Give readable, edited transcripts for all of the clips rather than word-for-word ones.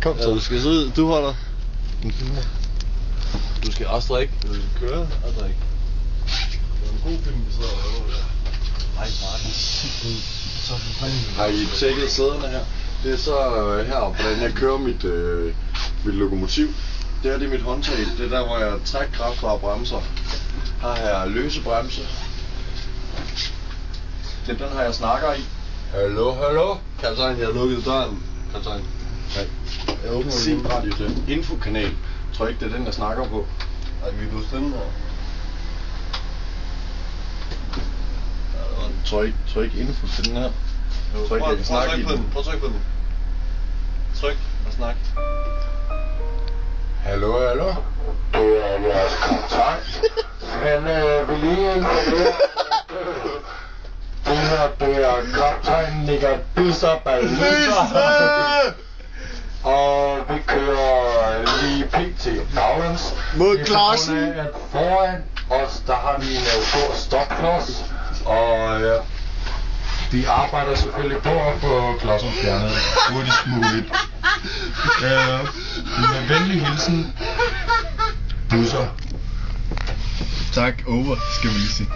Kom så. Ja, du skal sidde, du holder. Du skal også drikke. Du skal køre og drikke. Det er en god film, vi sidder og laver der. Ej, Martin. Så Har I tjekket sæderne her? Det er så heroppe, hvordan jeg kører mit lokomotiv. Det er mit håndtag. Det er der, hvor jeg trækker kraft og bremser. Her har jeg løse bremse. Den har jeg snakker i. Hallo, hallo. kaptajn, jeg har lukket døren. Kaptajn. Nej. Jeg åbner min radio til. Infokanal. Jeg tror ikke, det er den, jeg snakker på. Ej, vi kan stemme her. Jeg tror ikke info til den her. Jeg tror ikke, jeg kan snakke i den. Prøv at trykke på den. Tryk og snak. Hallo, hallo. Det er jeres kaptajn. Men vil lige informere, det her, det er kaptajn Nicker Dusser Balluser. Og vi kører lige pt. baglæns. Mod Klarsen. At foran os, der har vi en stor stopklods. Og vi arbejder selvfølgelig på at få klodsen fjernet hurtigst muligt. Med venlig hilsen, Busser. Tak, over, skal vi lige sige.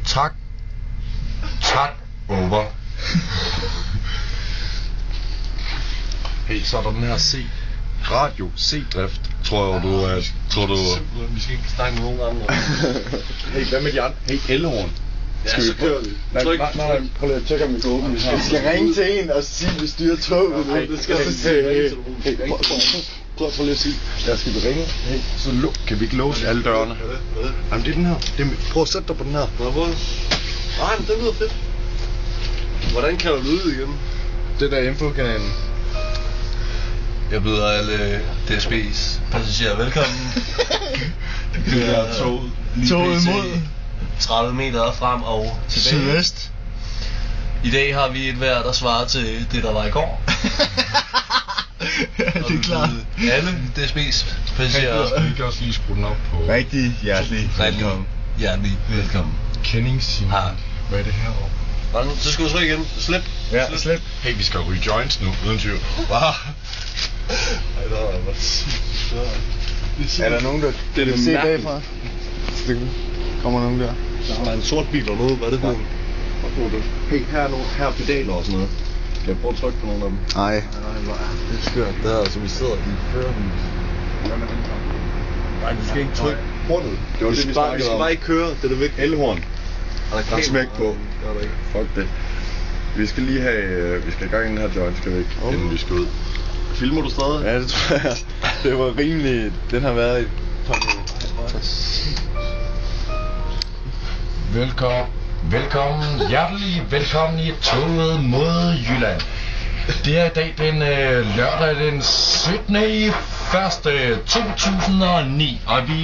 Tak, over. Hey, så er der den her radio C-drift, tror du. Vi skal ikke snakke med nogen andre. Hey, hvad med de andre? Hey, Elhorn. Ja, så kører vi. Nej, prøv lige at tjekke, om vi kan åbne. Vi skal ringe til en og sige, at vi styrer toget nu. Det skal du sige. Prøv lige at sige. Der skal vi ringe. Hey, så kan vi ikke låse alle dørene? Jamen, det er den her. Prøv at sætte dig på den her. Nå, prøv. Nej, men det lyder fedt. Hvordan kan du lyde igen? Det der infokanalen. Jeg byder alle DSB's passagerer velkommen. Det er toget. Toget mod 30 meter frem og tilbage. sydvest. I dag har vi et vejr, der svarer til det, der var i går. Ja, det er klart. Alle DSB's passagerer. Vi kan også lige skrue den op på Rigtig hjertelig velkommen. Hjertelig velkommen. kendingssignal. Ah. Hvad er det herovre? Nå, så skal du trykke igen. Slip. Ja, slip. Hey, vi skal ryge joints nu, uden tvivl. Wow. Ej, der var sygt. Er der nogen, der Det er det kan se mærkeligt. bagfra? Kommer nogen der? Der er en sort bil dernede. Hvad er det for en? Hey, her er nogle her pedaler og sådan noget. Kan jeg prøve at trykke på nogle af dem? Nej. Det er skørt. Det her, som vi sidder i førerhus. Nej, du skal ikke trykke hornet. Det var Vi det, vi skal snakkede om. bare ikke køre. Det er det vigtige. Elhorn. Der er smæk på. Det er der ikke. Fuck det. Vi skal lige have, vi skal i gang i den her joint, skal vi ikke? Inden vi skal ud. Filmer du stadig? Ja, det tror jeg. Det var rimelig. Den har været i et par minutter. Velkommen, hjertelig velkommen i toget mod Jylland. Det er i dag den lørdag den 17. 1. 2009, og vi